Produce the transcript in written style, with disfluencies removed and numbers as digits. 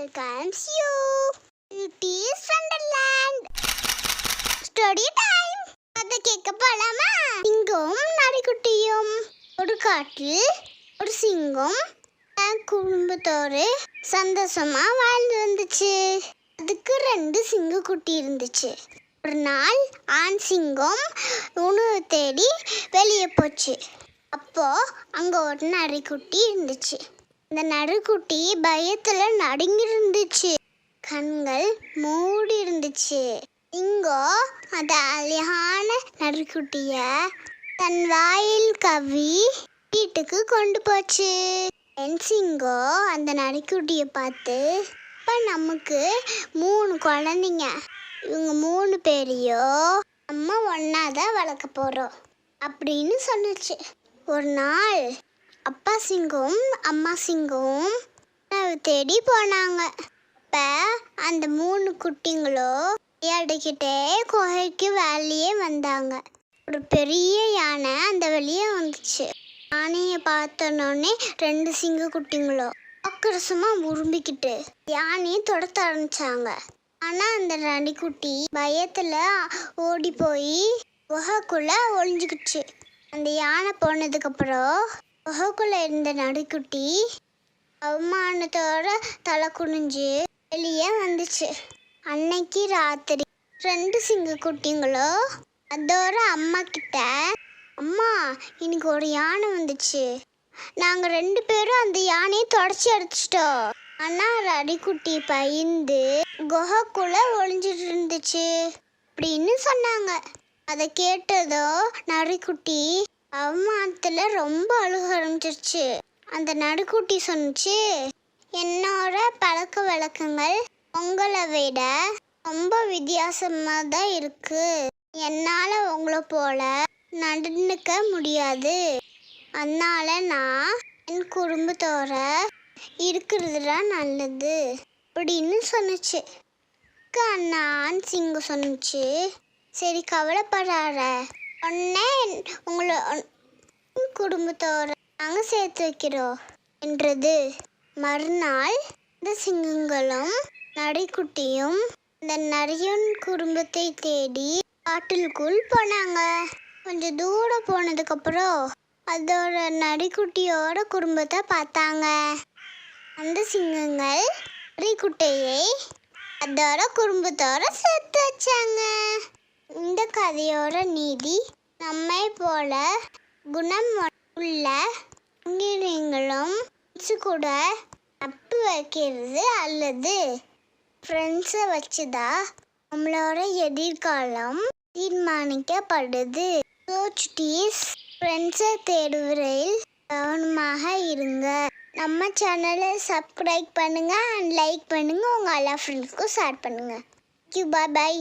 welcomes you. It is Wonderland. Story time. அதை கேட்க போலாமா? சிங்கம் நரிக்குட்டியும். ஒரு காட்டில் ஒரு சிங்கம் தன் குடும்பத்தோடு சந்தோஷமா வாழ்ந்து வந்துச்சு. அதுக்கு 2 சிங்கக்குட்டி இருந்துச்சு. ஒரு நாள் ஆண் சிங்கம் உணவு தேடி வெளியே போச்சு. அப்போ அங்க ஒரு நரிக்குட்டி இருந்துச்சு. இந்த நரிக்குட்டி பயத்துல நடுங்கி இருந்துச்சு. கண்கள் மூடி இருந்துச்சு. சிங்கம் அந்த அழகான நரிக்குட்டிய தன் வாயில் கவ்வி வீட்டுக்கு கொண்டு போச்சு. என் சிங்கம் அந்த நரிக்குட்டிய பார்த்து, இப்ப நமக்கு 3 குழந்தைங்க, இவங்க 3 பேரையும் நம்ம ஒன்னாதான் வளர்க்க போறோம் அப்படின்னு சொன்னுச்சு. ஒரு நாள் அப்பா சிங்கம் அம்மா சிங்கம் தேடி போனாங்க. அப்ப அந்த 3 குட்டிங்களும் விளையாடிக்கிட்டே குகைக்கு வெளியே வந்தாங்க. ஒரு பெரிய யானை அந்த வெளியே வந்துச்சு. யானையை பார்த்தோன்னே 2 சிங்க குட்டிங்களும் ஆக்கிரசமா உரும்பிக்கிட்டு யானையை துரத்த ஆரம்பிச்சாங்க. ஆனா அந்த நரிக்குட்டி பயத்துல ஓடி போய் குகைக்குள்ள ஒளிஞ்சுக்கிச்சு. அந்த யானை போனதுக்கு அப்புறம் குகைக்குள்ள இருந்த நரிக்குட்டி அவமானத்தோட தலை குனிஞ்சு வெளியே வந்துச்சு. அன்னைக்கு ராத்திரி 2 சிங்க குட்டிங்களும் அதோட அம்மா கிட்ட, அம்மா இன்னைக்கு ஒரு யானை வந்துச்சு, நாங்க 2 பேரும் அந்த யானையை தொடச்சி அடிச்சிட்டோம். ஆனா நரிக்குட்டி பயந்து குகைக்குள்ள ஒளிஞ்சிட்டு இருந்துச்சு அப்படின்னு சொன்னாங்க. அதை கேட்டதோ நரிக்குட்டி அவமானத்துல ரொம்ப அழுக ஆரம்பிச்சிருச்சு. அந்த நரிக்குட்டி சொன்னிச்சு, என்னோட பழக்க வழக்கங்கள் உங்களை விட ரொம்ப வித்தியாசமா தான் இருக்கு. என்னால உங்களை போல நடந்துக்க முடியாது. அதனால நான் என் குடும்பத்தோட இருக்கிறதுலாம் நல்லது அப்படின்னு சொன்னிச்சு. ஆண் சிங்கம் சொன்னிச்சு, சரி கவலைப்படாத, உடனே உங்களை குடும்பத்தோட நாங்கள் சேர்த்து வைக்கிறோம் என்றது. மறுநாள் இந்த சிங்கங்களும் நரிக்குட்டியும் இந்த நரியின் குடும்பத்தை தேடி காட்டிற்குள் போனாங்க. கொஞ்சம் தூரம் போனதுக்கப்புறம் அதோட நரிக்குட்டியோட குடும்பத்தை பார்த்தாங்க. அந்த சிங்கங்கள் நரிக்குட்டையை அதோட குடும்பத்தோட சேர்த்து வச்சாங்க. இந்த கதையோட நீதி, நம்மை போல குணம் உள்ள உயிரினங்களும் கூட நட்பு வைக்கிறது அல்லது ஃப்ரெண்ட்ஸை வச்சுதான் நம்மளோட எதிர்காலம் தீர்மானிக்கப்படுது. ஸோ சுட்டீஸ், ஃப்ரெண்ட்ஸை தேடுவதில் கவனமாக இருங்க. நம்ம சேனலை சப்ஸ்கிரைப் பண்ணுங்க அண்ட் லைக் பண்ணுங்க. உங்கள் எல்லா ஃப்ரெண்ட்ஸ்க்கும் ஷேர் பண்ணுங்க. பாய் பாய்.